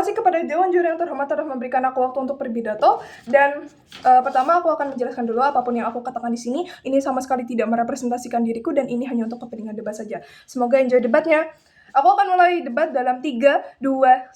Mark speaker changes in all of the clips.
Speaker 1: kasih kepada Dewan Juri yang terhormat telah memberikan aku waktu untuk berpidato. Dan pertama aku akan menjelaskan dulu apapun yang aku katakan di sini. Ini sama sekali tidak merepresentasikan diriku dan ini hanya untuk kepentingan debat saja. Semoga enjoy debatnya. Aku akan mulai debat dalam 3, 2, 1.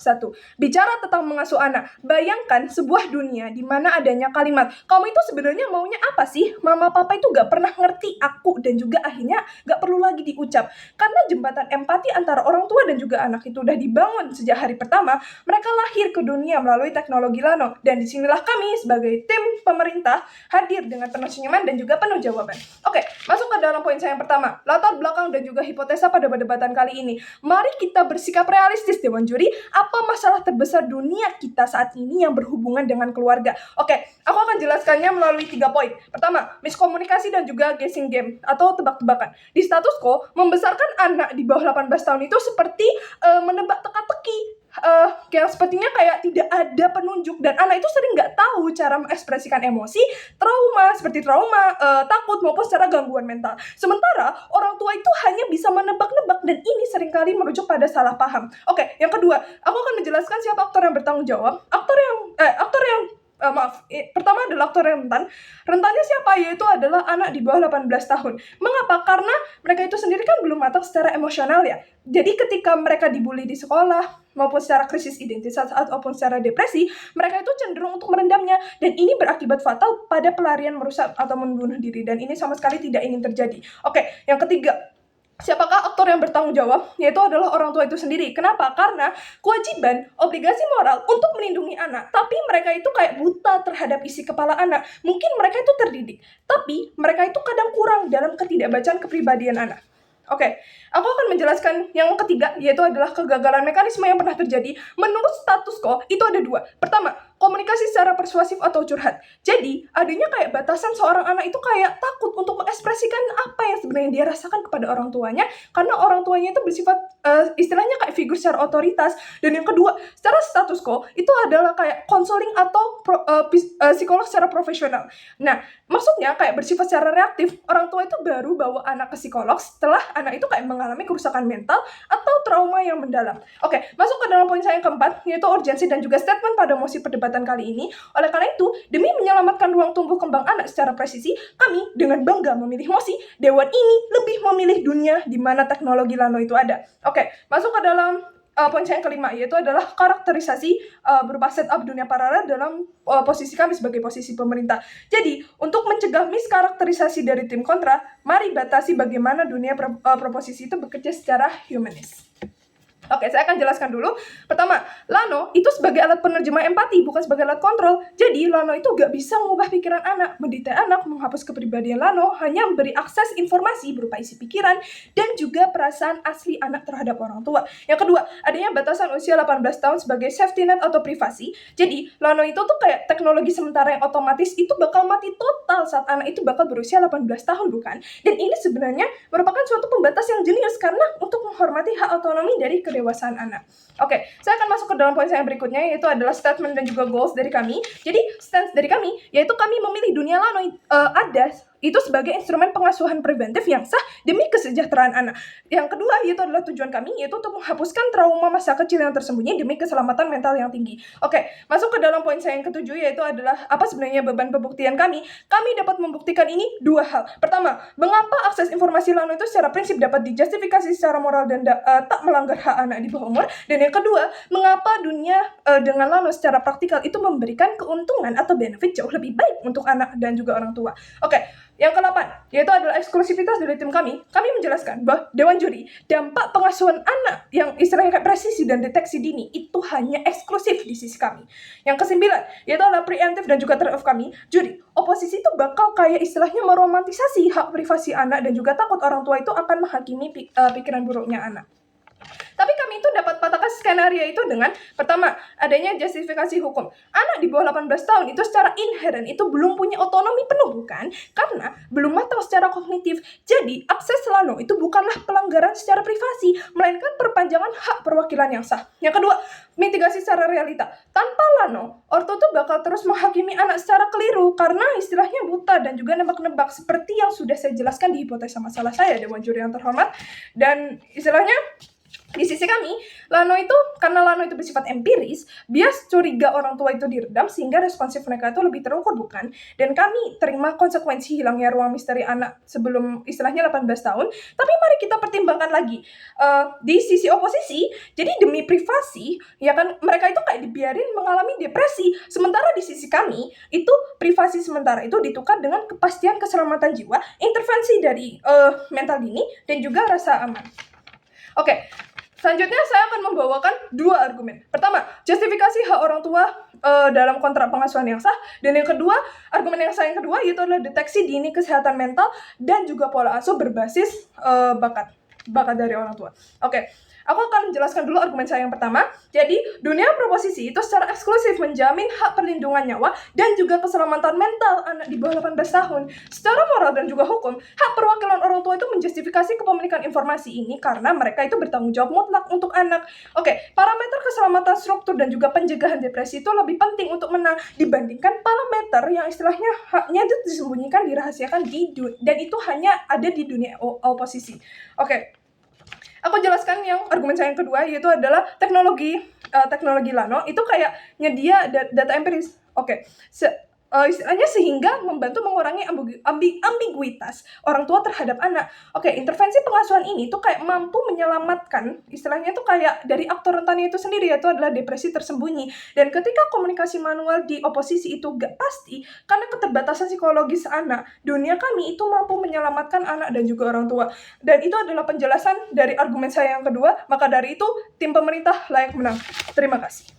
Speaker 1: Bicara tentang mengasuh anak. Bayangkan sebuah dunia di mana adanya kalimat, kamu itu sebenarnya maunya apa sih? Mama papa itu gak pernah ngerti aku dan juga akhirnya gak perlu lagi diucap. Karena jembatan empati antara orang tua dan juga anak itu udah dibangun sejak hari pertama, mereka lahir ke dunia melalui teknologi Lano. Dan disinilah kami sebagai tim pemerintah hadir dengan penuh senyuman dan juga penuh jawaban. Oke, masuk ke dalam poin saya yang pertama. Latar belakang dan juga hipotesa pada perdebatan kali ini. Mari kita bersikap realistis, Dewan Juri. Apa masalah terbesar dunia kita saat ini yang berhubungan dengan keluarga? Oke, aku akan jelaskannya melalui 3 poin. Pertama, miskomunikasi dan juga guessing game atau tebak-tebakan. Di status quo, membesarkan anak di bawah 18 tahun itu seperti menebak teka-teki. Yang sepertinya kayak tidak ada penunjuk dan anak itu sering nggak tahu cara mengekspresikan emosi, seperti trauma, takut maupun secara gangguan mental. Sementara orang tua itu hanya bisa menebak-nebak dan ini seringkali merujuk pada salah paham. Oke, yang kedua, aku akan menjelaskan siapa aktor yang bertanggung jawab. Pertama adalah aktor yang rentan. Rentannya siapa? Yaitu adalah anak di bawah 18 tahun. Mengapa? Karena mereka itu sendiri kan belum matang secara emosional ya. Jadi ketika mereka dibully di sekolah, maupun secara krisis identitas ataupun secara depresi, mereka itu cenderung untuk merendamnya. Dan ini berakibat fatal pada pelarian merusak atau membunuh diri. Dan ini sama sekali tidak ingin terjadi. Oke, yang ketiga. Siapakah aktor yang bertanggung jawab? Yaitu adalah orang tua itu sendiri. Kenapa? Karena kewajiban, obligasi moral untuk melindungi anak. Tapi mereka itu kayak buta terhadap isi kepala anak. Mungkin mereka itu terdidik. Tapi mereka itu kadang kurang dalam ketidakbacaan kepribadian anak. Oke, aku akan menjelaskan yang ketiga, yaitu adalah kegagalan mekanisme yang pernah terjadi. Menurut status quo, itu ada 2. Pertama, komunikasi secara persuasif atau curhat. Jadi, adanya kayak batasan seorang anak itu kayak takut untuk mengekspresikan apa yang sebenarnya dia rasakan kepada orang tuanya, karena orang tuanya itu bersifat, istilahnya kayak figur secara otoritas. Dan yang kedua, secara status quo, itu adalah kayak konseling atau psikolog secara profesional. Nah, maksudnya kayak bersifat secara reaktif, orang tua itu baru bawa anak ke psikolog setelah anak itu kayak mengalami kerusakan mental atau trauma yang mendalam. Oke, masuk ke dalam poin saya yang keempat, yaitu urgensi dan juga statement pada mosi perdebatan kali ini. Oleh karena itu, demi menyelamatkan ruang tumbuh kembang anak secara presisi, kami dengan bangga memilih mosi, Dewan ini lebih memilih dunia di mana teknologi Lano itu ada. Oke, masuk ke dalam poin saya yang kelima, yaitu adalah karakterisasi berupa setup dunia paralel dalam posisi kami sebagai posisi pemerintah. Jadi, untuk mencegah miskarakterisasi dari tim kontra, mari batasi bagaimana dunia proposisi itu bekerja secara humanis. Oke, saya akan jelaskan dulu. Pertama, Lano itu sebagai alat penerjemah empati, bukan sebagai alat kontrol. Jadi, Lano itu gak bisa mengubah pikiran anak, mendidik anak, menghapus kepribadian Lano, hanya memberi akses informasi berupa isi pikiran, dan juga perasaan asli anak terhadap orang tua. Yang kedua, adanya batasan usia 18 tahun sebagai safety net atau privasi. Jadi, Lano itu tuh kayak teknologi sementara yang otomatis itu bakal mati total saat anak itu bakal berusia 18 tahun, bukan? Dan ini sebenarnya merupakan suatu pembatas yang jenius karena untuk menghormati hak otonomi dari kedewasaan anak. Oke, saya akan masuk ke dalam poin saya yang berikutnya, yaitu adalah statement dan juga goals dari kami. Jadi, stance dari kami, yaitu kami memilih dunia Lano ada itu sebagai instrumen pengasuhan preventif yang sah demi kesejahteraan anak. Yang kedua, yaitu adalah tujuan kami, yaitu untuk menghapuskan trauma masa kecil yang tersembunyi demi keselamatan mental yang tinggi. Oke, masuk ke dalam poin saya yang ketujuh, yaitu adalah apa sebenarnya beban pembuktian kami. Kami dapat membuktikan ini 2 hal. Pertama, mengapa akses informasi Lano itu secara prinsip dapat dijustifikasi secara moral dan tak melanggar hak anak di bawah umur. Dan yang kedua, mengapa dunia dengan Lano secara praktikal itu memberikan keuntungan atau benefit jauh lebih baik untuk anak dan juga orang tua. Oke, yang ke-8, yaitu adalah eksklusivitas dari tim kami. Kami menjelaskan bahwa Dewan Juri, dampak pengasuhan anak yang istilahnya kayak presisi dan deteksi dini itu hanya eksklusif di sisi kami. Yang ke-9, yaitu adalah preemptive dan juga turn off kami. Juri, oposisi itu bakal kayak istilahnya meromantisasi hak privasi anak dan juga takut orang tua itu akan menghakimi pikiran buruknya anak. Tapi kami itu dapat patahkan skenario itu dengan pertama, adanya justifikasi hukum. Anak di bawah 18 tahun itu secara inheren itu belum punya otonomi penuh, bukan? Karena belum matang secara kognitif. Jadi, akses Lano itu bukanlah pelanggaran secara privasi, melainkan perpanjangan hak perwakilan yang sah. Yang kedua, mitigasi secara realita. Tanpa Lano, ortu tuh bakal terus menghakimi anak secara keliru karena istilahnya buta dan juga nebak-nebak seperti yang sudah saya jelaskan di hipotesa masalah saya, Dewan Juri yang terhormat. Dan istilahnya Di sisi kami, karena Lano itu bersifat empiris, bias curiga orang tua itu diredam sehingga responsif mereka itu lebih terukur, bukan? Dan kami terima konsekuensi hilangnya ruang misteri anak sebelum istilahnya 18 tahun, tapi mari kita pertimbangkan lagi. Di sisi oposisi, jadi demi privasi, ya kan, mereka itu kayak dibiarin mengalami depresi. Sementara di sisi kami, itu privasi sementara itu ditukar dengan kepastian keselamatan jiwa, intervensi dari mental dini, dan juga rasa aman. Oke, selanjutnya saya akan membawakan 2 argumen. Pertama, justifikasi hak orang tua dalam kontrak pengasuhan yang sah, dan yang kedua, argumen yang kedua yaitu adalah deteksi dini kesehatan mental dan juga pola asuh berbasis bakat dari orang tua. Oke, aku akan menjelaskan dulu argumen saya yang pertama. Jadi, dunia proposisi itu secara eksklusif menjamin hak perlindungan nyawa dan juga keselamatan mental anak di bawah 18 tahun. Secara moral dan juga hukum, hak perwakilan orang tua itu menjustifikasi kepemilikan informasi ini karena mereka itu bertanggung jawab mutlak untuk anak. Oke, parameter keselamatan struktur dan juga pencegahan depresi itu lebih penting untuk menang dibandingkan parameter yang istilahnya haknya itu disembunyikan, dirahasiakan dan itu hanya ada di dunia oposisi. Oke. Aku jelaskan yang argumen saya yang kedua, yaitu adalah teknologi Lano itu kayak nyedia data empiris. Oke, istilahnya sehingga membantu mengurangi ambiguitas orang tua terhadap anak. Oke, intervensi pengasuhan ini tuh kayak mampu menyelamatkan, istilahnya tuh kayak dari aktor rentannya itu sendiri, yaitu adalah depresi tersembunyi. Dan ketika komunikasi manual di oposisi itu gak pasti, karena keterbatasan psikologis anak, dunia kami itu mampu menyelamatkan anak dan juga orang tua. Dan itu adalah penjelasan dari argumen saya yang kedua, maka dari itu tim pemerintah layak menang. Terima kasih.